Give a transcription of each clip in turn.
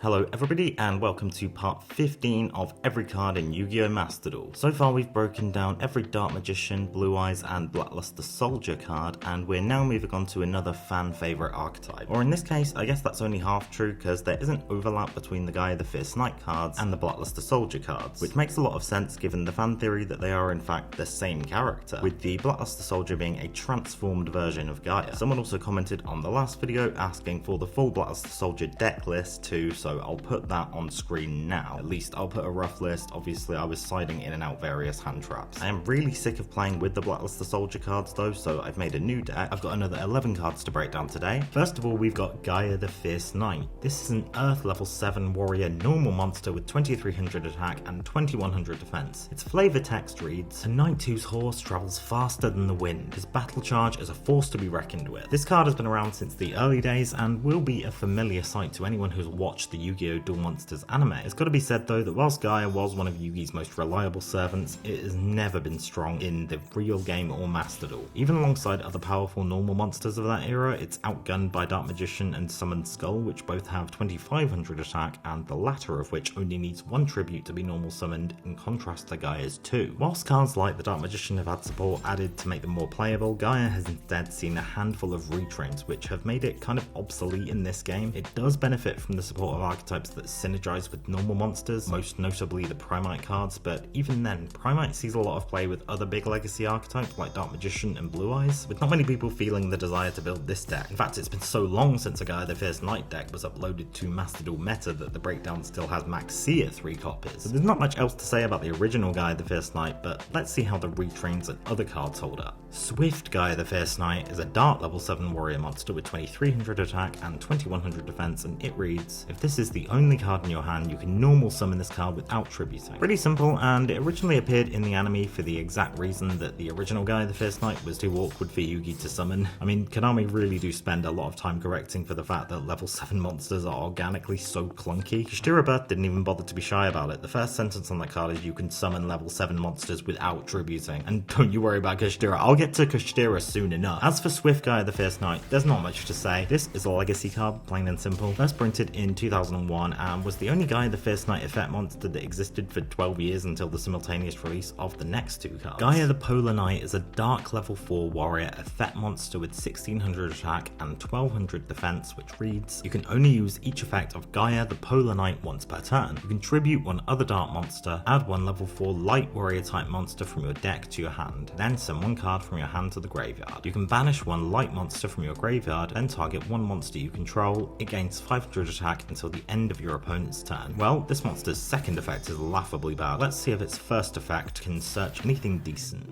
Hello everybody and welcome to part 15 of every card in Yu-Gi-Oh! Master Duel. So far we've broken down every Dark Magician, Blue Eyes and Blackluster Soldier card, and we're now moving on to another fan favourite archetype. Or in this case, I guess that's only half true because there isn't overlap between the Gaia the Fierce Knight cards and the Blackluster Soldier cards, which makes a lot of sense given the fan theory that they are in fact the same character, with the Blackluster Soldier being a transformed version of Gaia. Someone also commented on the last video asking for the full Blackluster Soldier deck list too, so I'll put that on screen now. At least I'll put a rough list. Obviously I was sliding in and out various hand traps. I am really sick of playing with the Blackluster Soldier cards though, so I've made a new deck. I've got another 11 cards to break down today. First of all, we've got Gaia the Fierce Knight. This is an Earth level 7 warrior normal monster with 2300 attack and 2100 defense. Its flavor text reads, a knight whose horse travels faster than the wind. His battle charge is a force to be reckoned with. This card has been around since the early days and will be a familiar sight to anyone who's watched the Yu-Gi-Oh! Duel Monsters anime. It's got to be said though that whilst Gaia was one of Yugi's most reliable servants, it has never been strong in the real game or Master Duel. Even alongside other powerful normal monsters of that era, it's outgunned by Dark Magician and Summoned Skull, which both have 2500 attack and the latter of which only needs one tribute to be normal summoned, in contrast to Gaia's 2. Whilst cards like the Dark Magician have had support added to make them more playable, Gaia has instead seen a handful of retrains which have made it kind of obsolete in this game. It does benefit from the support of archetypes that synergize with normal monsters, most notably the Primite cards, but even then, Primite sees a lot of play with other big legacy archetypes like Dark Magician and Blue Eyes, with not many people feeling the desire to build this deck. In fact, it's been so long since a Gaia the Fierce Knight deck was uploaded to Master Duel Meta that the breakdown still has Max C at 3 copies. So there's not much else to say about the original Gaia the Fierce Knight, but let's see how the retrains and other cards hold up. Swift Gaia the Fierce Knight is a Dark level 7 warrior monster with 2300 attack and 2100 defense, and it reads, if this is the only card in your hand, you can normal summon this card without tributing. Pretty simple, and it originally appeared in the anime for the exact reason that the original Gaia the Fierce Knight was too awkward for Yugi to summon. I mean, Konami really do spend a lot of time correcting for the fact that level 7 monsters are organically so clunky. Kashtira Birth didn't even bother to be shy about it. The first sentence on that card is you can summon level 7 monsters without tributing, and don't you worry about Kashtira, I'll get to Kashtira soon enough. As for Swift Gaia the Fierce Knight, there's not much to say. This is a legacy card, plain and simple. First printed in 2001 and was the only Gaia the Fierce Knight effect monster that existed for 12 years until the simultaneous release of the next 2 cards. Gaia the Polar Knight is a dark level 4 warrior effect monster with 1600 attack and 1200 defense, which reads, you can only use each effect of Gaia the Polar Knight once per turn. You can tribute one other dark monster, add one level 4 light warrior type monster from your deck to your hand, then send one card from your hand to the graveyard. You can banish one light monster from your graveyard, then target one monster you control. It gains 500 attack until the end of your opponent's turn. Well, this monster's second effect is laughably bad. Let's see if its first effect can search anything decent.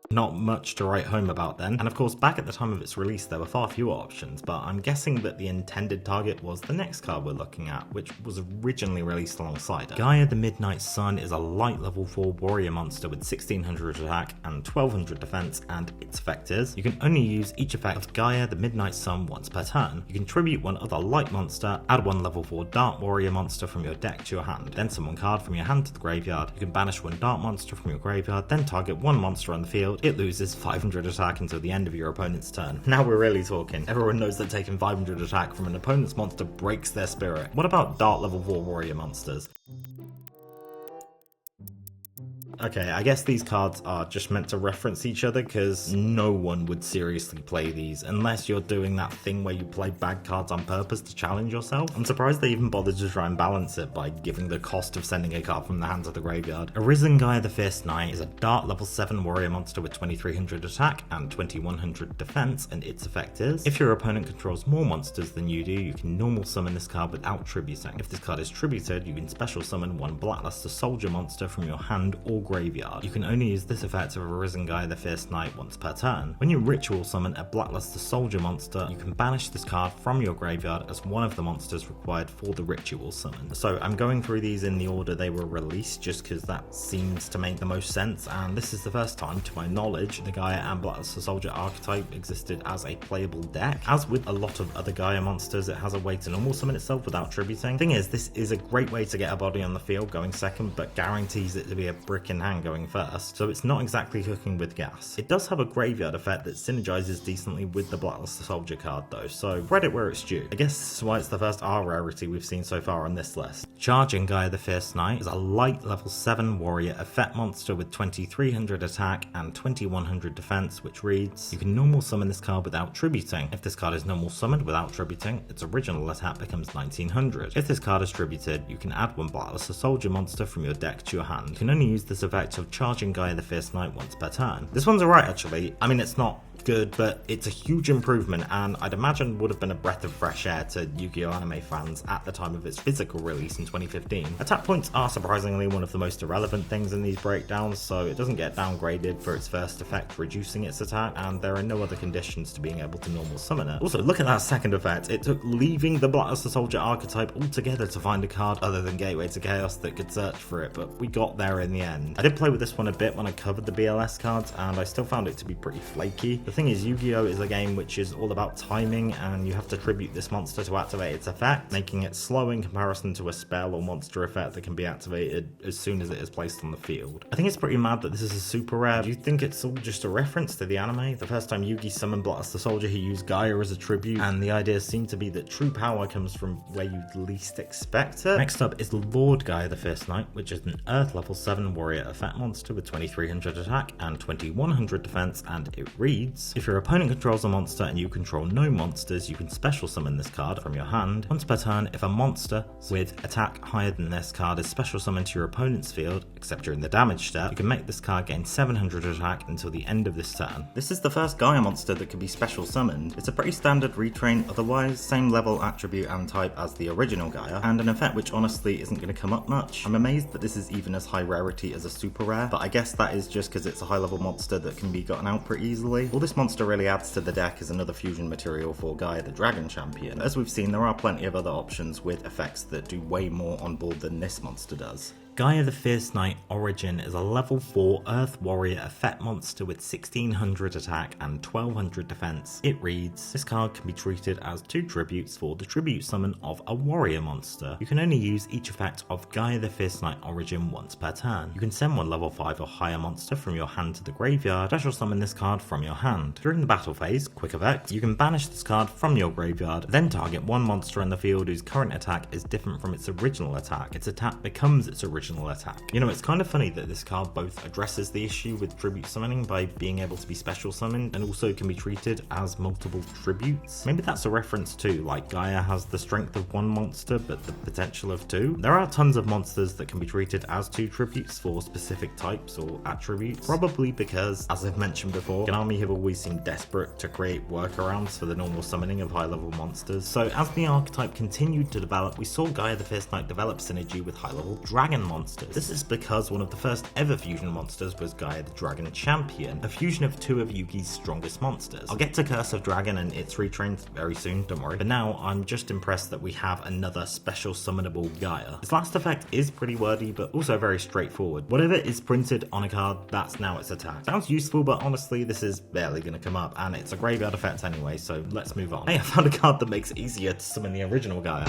Not much to write home about then, and of course back at the time of its release there were far fewer options, but I'm guessing that the intended target was the next card we're looking at, which was originally released alongside it. Gaia the Midnight Sun is a light level 4 warrior monster with 1600 attack and 1200 defense, and its effect is, you can only use each effect of Gaia the Midnight Sun once per turn. You can tribute one other light monster, add one level 4 dark warrior monster from your deck to your hand, then summon one card from your hand to the graveyard. You can banish one dark monster from your graveyard, then target one monster on the field. It loses 500 attack until the end of your opponent's turn. Now we're really talking. Everyone knows that taking 500 attack from an opponent's monster breaks their spirit. What about dark level 4 warrior monsters? Okay, I guess these cards are just meant to reference each other because no one would seriously play these unless you're doing that thing where you play bad cards on purpose to challenge yourself. I'm surprised they even bothered to try and balance it by giving the cost of sending a card from the hand to the graveyard. Arisen Gaia the Fierce Knight is a dark level 7 warrior monster with 2300 attack and 2100 defense, and its effect is, if your opponent controls more monsters than you do, you can normal summon this card without tributing. If this card is tributed, you can special summon one Blackluster Soldier monster from your hand or graveyard. You can only use this effect of Arisen Gaia the Fierce Knight once per turn. When you ritual summon a Blackluster Soldier monster, you can banish this card from your graveyard as one of the monsters required for the ritual summon. So I'm going through these in the order they were released just because that seems to make the most sense, and this is the first time, to my knowledge, the Gaia and Blackluster Soldier archetype existed as a playable deck. As with a lot of other Gaia monsters, it has a way to normal summon itself without tributing. Thing is, this is a great way to get a body on the field going second, but guarantees it to be a brick in in hand going first, so it's not exactly cooking with gas. It does have a graveyard effect that synergizes decently with the Blackluster Soldier card though, so credit where it's due. I guess this is why it's the first R rarity we've seen so far on this list. Charging Gaia the Fierce Knight is a light level 7 warrior effect monster with 2300 attack and 2100 defense, which reads, you can normal summon this card without tributing. If this card is normal summoned without tributing, its original attack becomes 1900. If this card is tributed, you can add one Blackluster Soldier monster from your deck to your hand. You can only use this effect of Charging Gaia the Fierce Knight once per turn. This one's alright actually. I mean, it's not good, but it's a huge improvement, and I'd imagine would have been a breath of fresh air to Yu-Gi-Oh! Anime fans at the time of its physical release in 2015. Attack points are surprisingly one of the most irrelevant things in these breakdowns, so it doesn't get downgraded for its first effect reducing its attack, and there are no other conditions to being able to normal summon it. Also, look at that second effect. It took leaving the Blackluster Soldier archetype altogether to find a card other than Gateway to Chaos that could search for it, but we got there in the end. I did play with this one a bit when I covered the BLS cards, and I still found it to be pretty flaky. The thing is, Yu-Gi-Oh! Is a game which is all about timing, and you have to tribute this monster to activate its effect, making it slow in comparison to a spell or monster effect that can be activated as soon as it is placed on the field. I think it's pretty mad that this is a super rare. Do you think it's all just a reference to the anime? The first time Yugi summoned Blackluster Soldier, he used Gaia as a tribute, and the idea seemed to be that true power comes from where you'd least expect it. Next up is Lord Gaia the Fierce Knight, which is an Earth level 7 warrior effect monster with 2300 attack and 2100 defense, and it reads, if your opponent controls a monster and you control no monsters, you can special summon this card from your hand. Once per turn, if a monster with attack higher than this card is special summoned to your opponent's field, except during the damage step, you can make this card gain 700 attack until the end of this turn. This is the first Gaia monster that can be special summoned. It's a pretty standard retrain, otherwise same level, attribute and type as the original Gaia, and an effect which honestly isn't going to come up much. I'm amazed that this is even as high rarity as a super rare, but I guess that is just because it's a high level monster that can be gotten out pretty easily. All this monster really adds to the deck is another fusion material for Gaia the Dragon Champion. As we've seen, there are plenty of other options with effects that do way more on board than this monster does. Gaia the Fierce Knight Origin is a level 4 Earth Warrior effect monster with 1600 attack and 1200 defense. It reads, this card can be treated as 2 tributes for the tribute summon of a warrior monster. You can only use each effect of Gaia the Fierce Knight Origin once per turn. You can send one level 5 or higher monster from your hand to the graveyard, special summon this card from your hand. During the battle phase, quick effect, you can banish this card from your graveyard, then target one monster in the field whose current attack is different from its original attack. Its attack becomes its original attack. You know, it's kind of funny that this card both addresses the issue with tribute summoning by being able to be special summoned and also can be treated as multiple tributes. Maybe that's a reference to, like, Gaia has the strength of one monster but the potential of 2. There are tons of monsters that can be treated as 2 tributes for specific types or attributes, probably because, as I've mentioned before, Konami have always seemed desperate to create workarounds for the normal summoning of high level monsters. So as the archetype continued to develop, we saw Gaia the Fierce Knight develop synergy with high level dragon monsters. This is because one of the first ever fusion monsters was Gaia the Dragon Champion, a fusion of 2 of Yugi's strongest monsters. I'll get to Curse of Dragon and its retrains very soon, don't worry, but now I'm just impressed that we have another special summonable Gaia. This last effect is pretty wordy, but also very straightforward. Whatever is printed on a card, that's now its attack. Sounds useful, but honestly this is barely going to come up, and it's a graveyard effect anyway, so let's move on. Hey, I found a card that makes it easier to summon the original Gaia.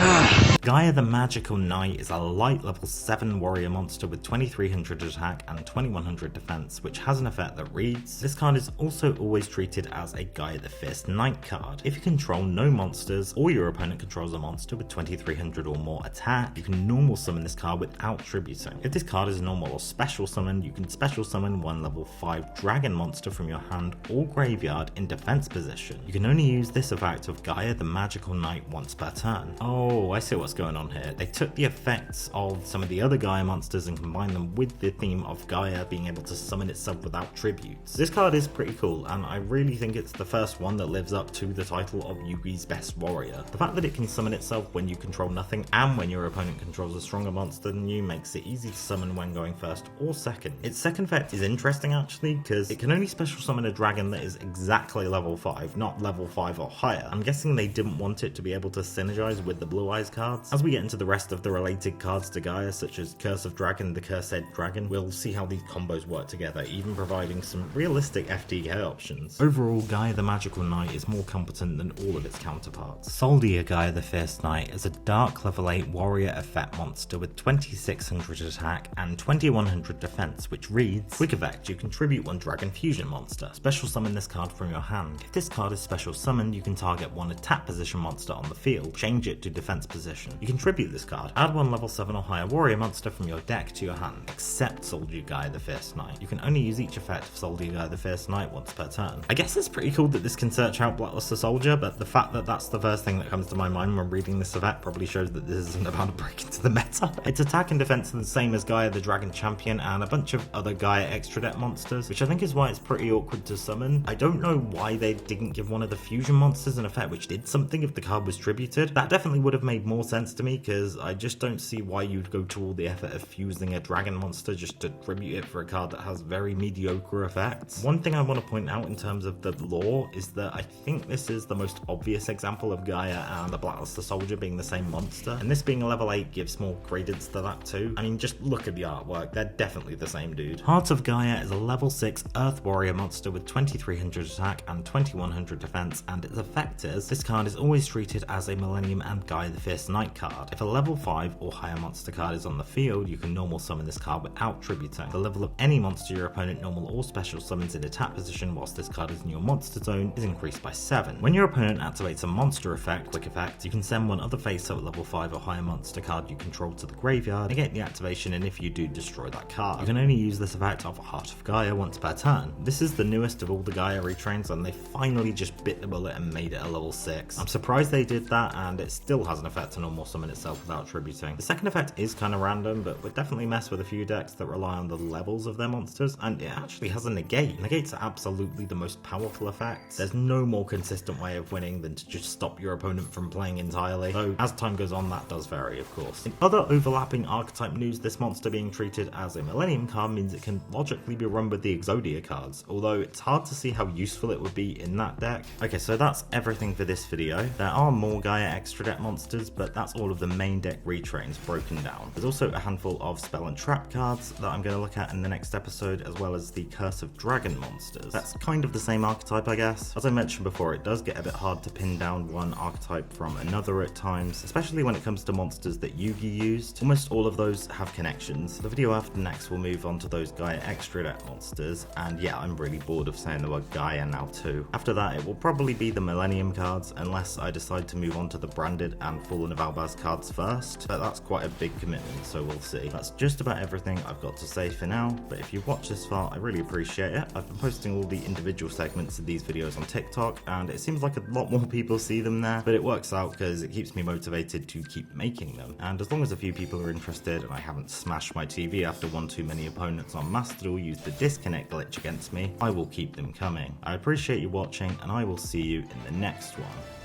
Gaia the Magical Knight is a light level 7 warrior monster with 2300 attack and 2100 defense, which has an effect that reads, this card is also always treated as a Gaia the Fierce Knight card. If you control no monsters, or your opponent controls a monster with 2300 or more attack, you can normal summon this card without tributing. If this card is normal or special summoned, you can special summon one level 5 dragon monster from your hand or graveyard in defense position. You can only use this effect of Gaia the Magical Knight once per turn. Oh, I see what's going on here. They took the effects of some of the other Gaia monsters and combine them with the theme of Gaia being able to summon itself without tributes. This card is pretty cool, and I really think it's the first one that lives up to the title of Yugi's best warrior. The fact that it can summon itself when you control nothing and when your opponent controls a stronger monster than you makes it easy to summon when going first or second. Its second effect is interesting actually, because it can only special summon a dragon that is exactly level 5, not level 5 or higher. I'm guessing they didn't want it to be able to synergize with the Blue Eyes cards. As we get into the rest of the related cards to Gaia, such as Curse Curse of Dragon, the Cursed Dragon, we'll see how these combos work together, even providing some realistic FDK options. Overall, Gaia the Magical Knight is more competent than all of its counterparts. Soldier Gaia the Fierce Knight is a dark level 8 warrior effect monster with 2600 attack and 2100 defense, which reads, quick effect, you contribute one dragon fusion monster. Special summon this card from your hand. If this card is special summoned, you can target one attack position monster on the field, change it to defense position. You contribute this card, add one level 7 or higher warrior monster from your deck to your hand, except Soldier Gaia the Fierce Knight. You can only use each effect of Soldier Gaia the Fierce Knight once per turn. I guess it's pretty cool that this can search out Blacklist the Soldier, but the fact that that's the first thing that comes to my mind when reading this effect probably shows that this isn't about to break into the meta. Its attack and defense are the same as Gaia the Dragon Champion and a bunch of other Gaia extra deck monsters, which I think is why it's pretty awkward to summon. I don't know why they didn't give one of the fusion monsters an effect which did something if the card was tributed. That definitely would have made more sense to me, because I just don't see why you'd go to all the effort of fusing a dragon monster just to tribute it for a card that has very mediocre effects. One thing I want to point out in terms of the lore is that I think this is the most obvious example of Gaia and the Blacklist the Soldier being the same monster, and this being a level 8 gives more credence to that too. I mean, just look at the artwork, they're definitely the same dude. Heart of Gaia is a level 6 Earth Warrior monster with 2300 attack and 2100 defense, and its effect is, this card is always treated as a Millennium and Gaia the Fierce Knight card. If a level 5 or higher monster card is on the field, you can normal summon this card without tributing. The level of any monster your opponent normal or special summons in attack position whilst this card is in your monster zone is increased by 7. When your opponent activates a monster effect, quick effect, you can send one other face-up level 5 or higher monster card you control to the graveyard, negate the activation, and if you do, destroy that card. You can only use this effect off a Heart of Gaia once per turn. This is the newest of all the Gaia retrains, and they finally just bit the bullet and made it a level 6. I'm surprised they did that, and it still has an effect to normal summon itself without tributing. The second effect is kind of random, but would definitely mess with a few decks that rely on the levels of their monsters, and it actually has a negate. Negates are absolutely the most powerful effect. There's no more consistent way of winning than to just stop your opponent from playing entirely, though as time goes on that does vary of course. In other overlapping archetype news, this monster being treated as a Millennium card means it can logically be run with the Exodia cards, although it's hard to see how useful it would be in that deck. Okay, so that's everything for this video. There are more Gaia extra deck monsters, but that's all of the main deck retrains broken down. There's also a handful of spell and trap cards that I'm going to look at in the next episode, as well as the Curse of Dragon monsters. That's kind of the same archetype, I guess. As I mentioned before, it does get a bit hard to pin down one archetype from another at times, especially when it comes to monsters that Yugi used. Almost all of those have connections. The video after next will move on to those Gaia extra deck monsters, and yeah, I'm really bored of saying the word Gaia now too. After that, it will probably be the Millennium cards, unless I decide to move on to the Branded and Fallen of Albaz cards first, but that's quite a big commitment, so we'll see. That's just about everything I've got to say for now, but if you've watched this far, I really appreciate it. I've been posting all the individual segments of these videos on TikTok, and it seems like a lot more people see them there, but it works out because it keeps me motivated to keep making them. And as long as a few people are interested and I haven't smashed my TV after one too many opponents on Master Duel used the disconnect glitch against me, I will keep them coming. I appreciate you watching, and I will see you in the next one.